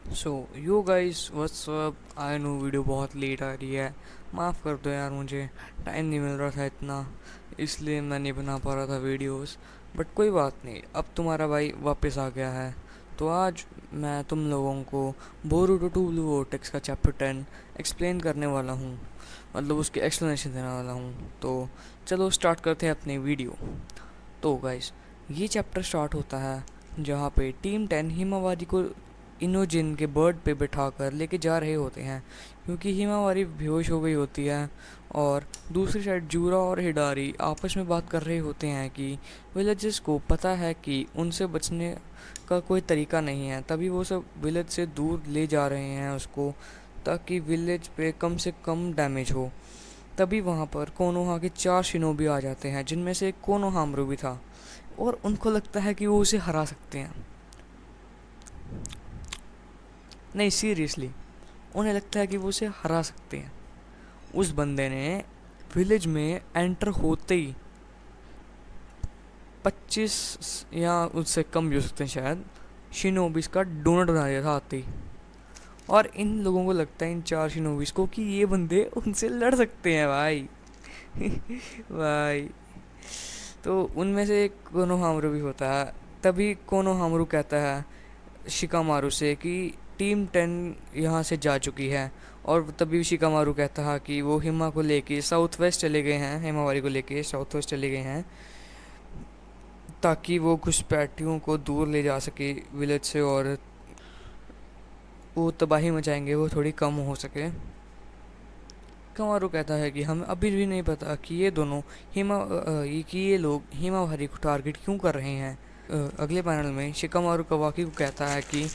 So yo guys what's up. I know video बहुत late आ रही है, माफ़ कर दो यार, मुझे टाइम नहीं मिल रहा था इतना, इसलिए मैं नहीं बना पा रहा था वीडियोस। बट कोई बात नहीं, अब तुम्हारा भाई वापस आ गया है। तो आज मैं तुम लोगों को बोरुटो टू ब्लू वोर्टेक्स का चैप्टर 10 एक्सप्लेन करने वाला हूँ, मतलब उसकी एक्सप्लेनेशन देने वाला हूँ। तो चलो स्टार्ट करते हैं अपनी वीडियो। तो गाइस, ये चैप्टर स्टार्ट होता है जहाँ पे टीम 10 हिमावारी को इनोजिन के बर्ड पे बिठा कर लेके जा रहे होते हैं, क्योंकि हिमावारी बेहोश हो गई होती है। और दूसरी साइड जूरा और हिडारी आपस में बात कर रहे होते हैं कि विलेजेस को पता है कि उनसे बचने का कोई तरीका नहीं है, तभी वो सब विलेज से दूर ले जा रहे हैं उसको, ताकि विलेज पे कम से कम डैमेज हो। तभी वहाँ पर कोनोहा के 4 शिनोबी आ जाते हैं, जिनमें से एक कोनोहामरू भी था, और उनको लगता है कि वो उसे हरा सकते हैं। नहीं, सीरियसली, उन्हें लगता है कि वो उसे हरा सकते हैं। उस बंदे ने विलेज में एंटर होते ही 25 या उससे कम भी हो सकते हैं शायद, शिनोबिस का डोनट बना दिया था आते ही। और इन लोगों को लगता है, इन 4 शिनोबिस को, कि ये बंदे उनसे लड़ सकते हैं भाई। भाई, तो उनमें से एक कोनोहामरू भी होता है। तभी कोनोहामरू कहता है शिकामारू से कि टीम 10 यहाँ से जा चुकी है। और तभी शिकामारू कहता है कि वो हिमा को लेके साउथ वेस्ट चले गए हैं, हिमावारी को लेके साउथ वेस्ट चले गए हैं, ताकि वो घुसपैठियों को दूर ले जा सके विलेज से, और वो तबाही मचाएंगे वो थोड़ी कम हो सके। कमारू कहता है कि हमें अभी भी नहीं पता कि ये दोनों कि ये लोग हिमावारी को टारगेट क्यों कर रहे हैं। अगले पैनल में शिकामारू कवाकी को कहता है कि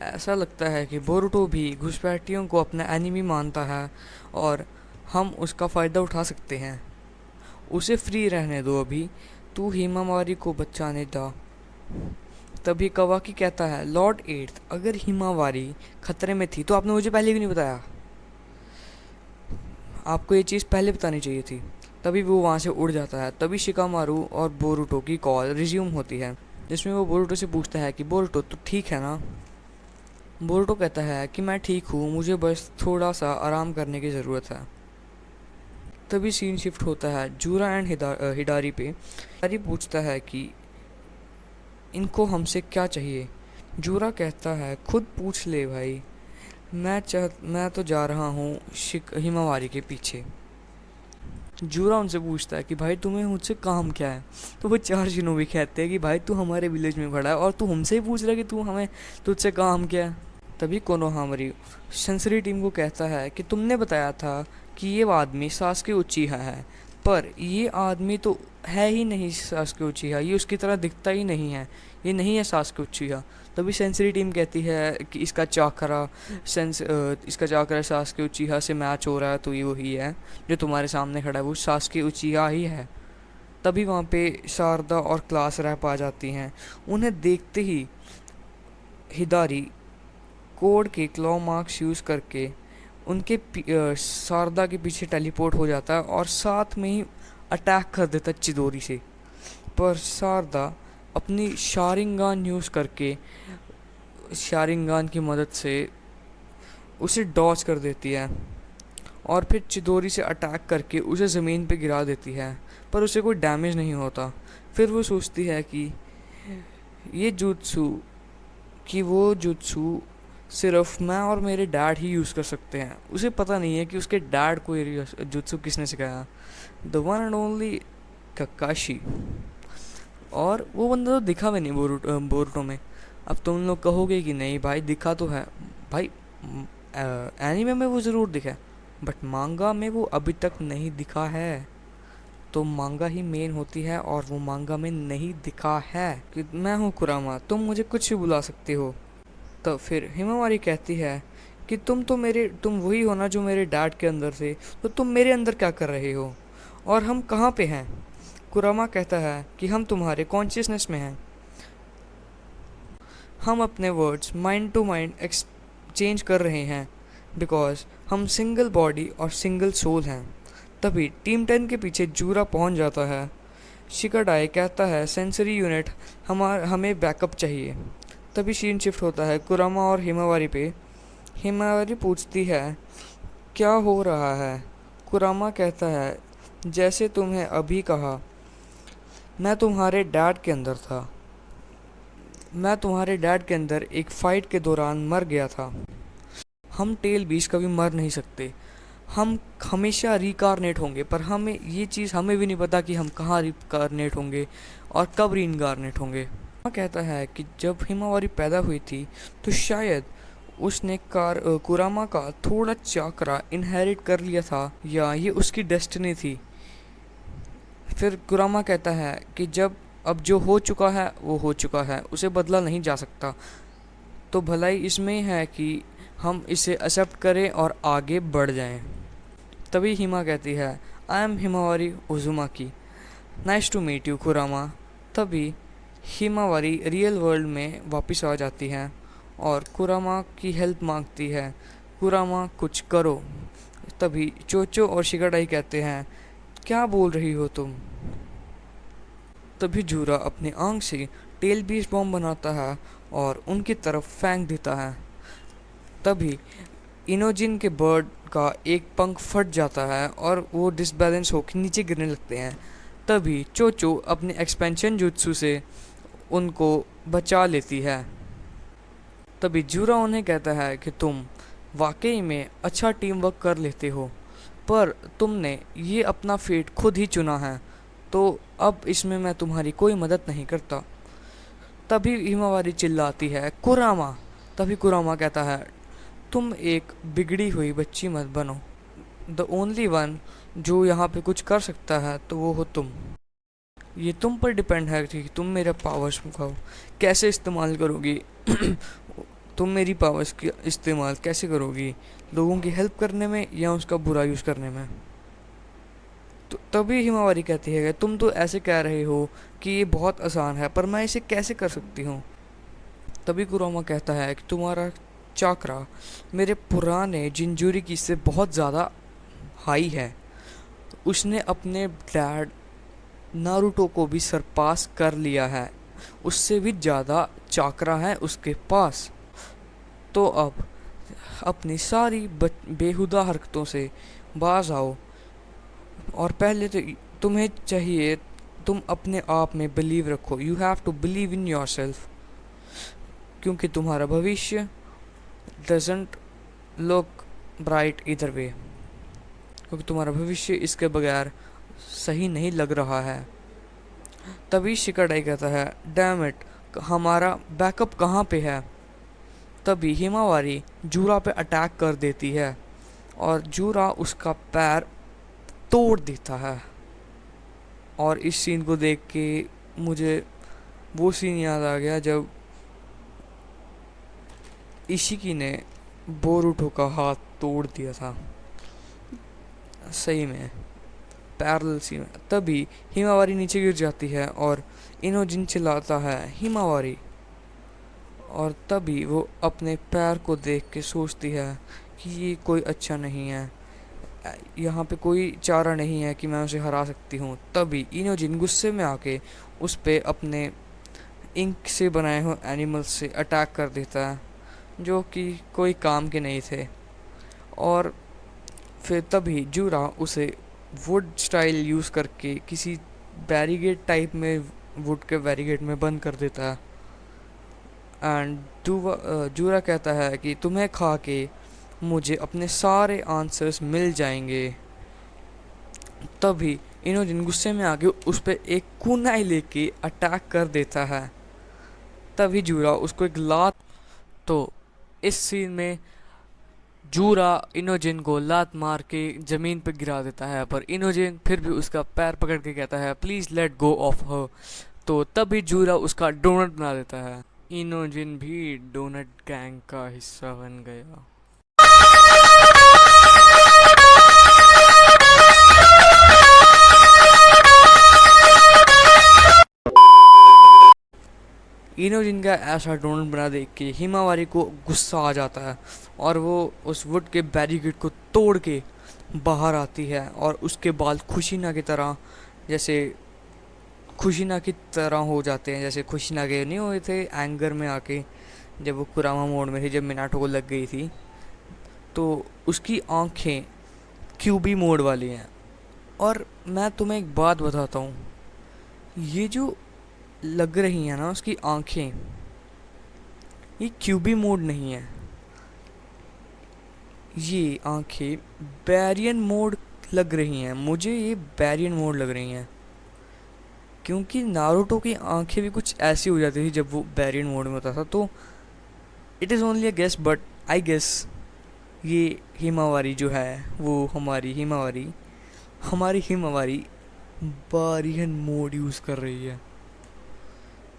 ऐसा लगता है कि बोरुटो भी घुसपैठियों को अपना एनिमी मानता है, और हम उसका फ़ायदा उठा सकते हैं। उसे फ्री रहने दो अभी, तू हिमावारी को बचाने दा। तभी कवाकी कहता है, लॉर्ड एट्थ, अगर हिमावारी खतरे में थी तो आपने मुझे पहले क्यों नहीं बताया? आपको ये चीज़ पहले बतानी चाहिए थी। तभी वो वहाँ से उड़ जाता है। तभी शिकामारू और बोरुटो की कॉल रिज्यूम होती है, जिसमें वो बोरुटो से पूछता है कि बोरुटो तो ठीक है ना। बोरुटो कहता है कि मैं ठीक हूँ, मुझे बस थोड़ा सा आराम करने की ज़रूरत है। तभी सीन शिफ्ट होता है जूरा एंड हिडारी पे। हिडारी पूछता है कि इनको हमसे क्या चाहिए। जूरा कहता है, खुद पूछ ले भाई, मैं तो जा रहा हूँ हिमावारी के पीछे। जूरा उनसे पूछता है कि भाई तुम्हें मुझसे काम क्या है। तो वो 4 शिनोबी कहते हैं कि भाई तू हमारे विलेज में खड़ा है और तू हमसे ही पूछ रहा है कि तू हमें तुझसे काम क्या है। तभी कोनोहामरी सेंसरी टीम को कहता है कि तुमने बताया था कि ये आदमी सासके उचिहा है, पर ये आदमी तो है ही नहीं सासके उचिहा, ये उसकी तरह दिखता ही नहीं है, ये नहीं है सासके उचिहा। तभी सेंसरी टीम कहती है कि इसका चाकरा सासके उचिहा से मैच हो रहा है, तो ये वही है जो तुम्हारे सामने खड़ा है, वो सासके उचिहा ही है। तभी वहाँ पे शारदा और क्लास रैप आ जाती हैं। उन्हें देखते ही हिदारी कोड के क्लॉ मार्क्स यूज़ करके शारदा के पीछे टेलीपोर्ट हो जाता है, और साथ में ही अटैक कर देता है चिदोरी से। पर शारदा अपनी शारिंगान यूज़ करके, शारिंगान की मदद से उसे डॉच कर देती है, और फिर चिदोरी से अटैक करके उसे ज़मीन पे गिरा देती है, पर उसे कोई डैमेज नहीं होता। फिर वो सोचती है कि ये जुत्सु कि वो जुत्सु सिर्फ मैं और मेरे डैड ही यूज़ कर सकते हैं। उसे पता नहीं है कि उसके डैड को ये जुत्सु किसने सिखाया, द वन एंड ओनली ककाशी। और वो बंदा तो दिखा भी नहीं बोरुटो में। अब तुम लोग कहोगे कि नहीं भाई दिखा तो है। भाई, एनीमे में वो ज़रूर दिखा है, बट मांगा में वो अभी तक नहीं दिखा है। तो मांगा ही मेन होती है, और वो मांगा में नहीं दिखा है। कि मैं हूँ कुरामा, तुम मुझे कुछ भी बुला सकते हो। तो फिर हिमावारी कहती है कि तुम वही हो ना जो मेरे डैड के अंदर थे, तो तुम मेरे अंदर क्या कर रहे हो, और हम कहाँ पे हैं? कुरामा कहता है कि हम तुम्हारे कॉन्शियसनेस में हैं, हम अपने words mind to mind exchange कर रहे हैं, बिकॉज हम सिंगल बॉडी और सिंगल सोल हैं। तभी टीम 10 के पीछे जूरा पहुंच जाता है। शिकाडाई कहता है, सेंसरी यूनिट हमें बैकअप चाहिए। तभी सीन शिफ्ट होता है कुरामा और हिमावारी पे। हिमावारी पूछती है क्या हो रहा है। कुरामा कहता है जैसे तुम्हें अभी कहा, मैं तुम्हारे डैड के अंदर था। मैं तुम्हारे डैड के अंदर एक फ़ाइट के दौरान मर गया था। हम टेल बीस कभी मर नहीं सकते। हम हमेशा रिकारनेट होंगे, पर हमें ये चीज़ हमें भी नहीं पता कि हम कहाँ रिकारनेट होंगे और कब रीइनकारनेट होंगे। वह कहता है कि जब हिमावारी पैदा हुई थी तो शायद उसने कुरामा का थोड़ा चाकरा इनहेरिट कर लिया था, या ये उसकी डेस्टिनी थी। फिर कुरामा कहता है कि जब अब जो हो चुका है वो हो चुका है, उसे बदला नहीं जा सकता। तो भलाई इसमें है कि हम इसे एक्सेप्ट करें और आगे बढ़ जाएं। तभी हिमा कहती है I am Himawari Uzumaki, nice to meet you Kurama. तभी हिमावारी रियल वर्ल्ड में वापस आ जाती है और कुरामा की हेल्प मांगती है। कुरामा कुछ करो। तभी चोचो और शिगाडाई कहते हैं क्या बोल रही हो तुम। तभी जूरा अपनी आंख से टेल बीस बॉम्ब बनाता है और उनकी तरफ फेंक देता है। तभी इनोजिन के बर्ड का एक पंख फट जाता है और वो डिसबैलेंस होकर नीचे गिरने लगते हैं। तभी चोचो अपने एक्सपेंशन जुत्सु से उनको बचा लेती है। तभी जूरा उन्हें कहता है कि तुम वाकई में अच्छा टीम वर्क कर लेते हो, पर तुमने ये अपना फेट खुद ही चुना है, तो अब इसमें मैं तुम्हारी कोई मदद नहीं करता। तभी हिमावारी चिल्लाती है कुरामा। तभी कुरामा कहता है तुम एक बिगड़ी हुई बच्ची मत बनो। द ओनली वन जो यहाँ पे कुछ कर सकता है तो वो हो तुम। ये तुम पर डिपेंड है कि तुम मेरा पावर्स को कैसे इस्तेमाल करोगी। तुम मेरी पावर्स की इस्तेमाल कैसे करोगी, लोगों की हेल्प करने में या उसका बुरा यूज़ करने में। तो तभी हिमावारी कहती है कि तुम तो ऐसे कह रहे हो कि ये बहुत आसान है, पर मैं इसे कैसे कर सकती हूँ। तभी कुरामा कहता है कि तुम्हारा चाकरा मेरे पुराने जिंजूरी से बहुत ज़्यादा हाई है। उसने अपने डैड नारुतो को भी सरपास कर लिया है, उससे भी ज़्यादा चाकरा है उसके पास। तो अब अपनी सारी बेहुदा हरकतों से बाज आओ, और पहले तो तुम्हें चाहिए तुम अपने आप में बिलीव रखो। You have to believe in yourself, क्योंकि तुम्हारा भविष्य डजेंट लुक ब्राइट इधर वे, क्योंकि तुम्हारा भविष्य इसके बगैर सही नहीं लग रहा है। तभी शिकाडाई कहता है डैम इट, हमारा बैकअप कहाँ पे है। तभी हिमावारी जूरा पे अटैक कर देती है और जूरा उसका पैर तोड़ देता है। और इस सीन को देख के मुझे वो सीन याद आ गया जब इशिकी ने बोरुटो का हाथ तोड़ दिया था, सही में पैरेलल सीन। तभी हिमावारी नीचे गिर जाती है और इनोजिन चिल्लाता है हिमावारी, और तभी वो अपने पैर को देख के सोचती है कि ये कोई अच्छा नहीं है, यहाँ पे कोई चारा नहीं है कि मैं उसे हरा सकती हूँ। तभी इनोजिन गुस्से में आके उस पे अपने इंक से बनाए हुए एनिमल्स से अटैक कर देता है, जो कि कोई काम के नहीं थे। और फिर तभी जूरा उसे वुड स्टाइल यूज़ करके किसी बैरिगेड टाइप में, वुड के बैरिगेड में बंद कर देता है। एंड जूरा कहता है कि तुम्हें खा के मुझे अपने सारे आंसर्स मिल जाएंगे। तभी इनोजिन गुस्से में आके उस पर एक कुनाई लेके अटैक कर देता है। तभी जूरा उसको एक लात, तो इस सीन में जूरा इनोजिन को लात मार के ज़मीन पर गिरा देता है, पर इनोजिन फिर भी उसका पैर पकड़ के कहता है please let go of her. तो तभी जूरा उसका डोनट बना देता है। इनोजिन भी डोनट गैंग का हिस्सा बन गया। इनोजिन का ऐसा डोनट बना देख के हिमावारी को गुस्सा आ जाता है और वो उस वुड के बैरिकेड को तोड़ के बाहर आती है और उसके बाल खुशीना की तरह, जैसे खुशीना की तरह हो जाते हैं, जैसे खुशीना के नहीं हुए थे एंगर में आके। जब वो कुरामा मोड में थी, जब मिनाटो को लग गई थी, तो उसकी आंखें क्यूबी मोड वाली हैं। और मैं तुम्हें एक बात बताता हूँ, ये जो लग रही हैं ना उसकी आंखें, ये क्यूबी मोड नहीं है, ये आंखें बैरियन मोड लग रही हैं। मुझे ये बैरियन मोड लग रही हैं, क्योंकि नारुतो की आंखें भी कुछ ऐसी हो जाती थी जब वो बैरियन मोड में होता था। तो it is only a guess, but I guess ये हिमावारी जो है, वो हमारी हिमावारी बैरियन मोड यूज़ कर रही है।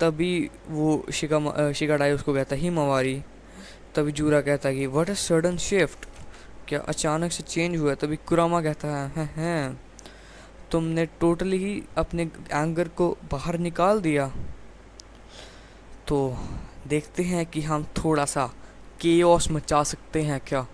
तभी वो शिकाडाई उसको कहता है हिमावारी। तभी जूरा कहता है कि व्हाट अ सडन शिफ्ट, क्या अचानक से चेंज हुआ है। तभी कुरामा कहता है तुमने टोटली ही अपने एंगर को बाहर निकाल दिया। तो देखते हैं कि हम थोड़ा सा केओस मचा सकते हैं क्या।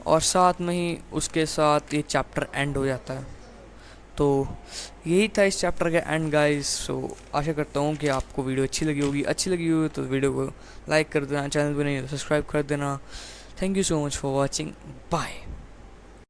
और साथ में ही उसके साथ ये चैप्टर एंड हो जाता है। तो यही था इस चैप्टर का एंड गाइस। सो आशा करता हूँ कि आपको वीडियो अच्छी लगी होगी तो वीडियो को लाइक कर देना, चैनल पर नहीं तो सब्सक्राइब कर देना। Thank you so much for watching, bye.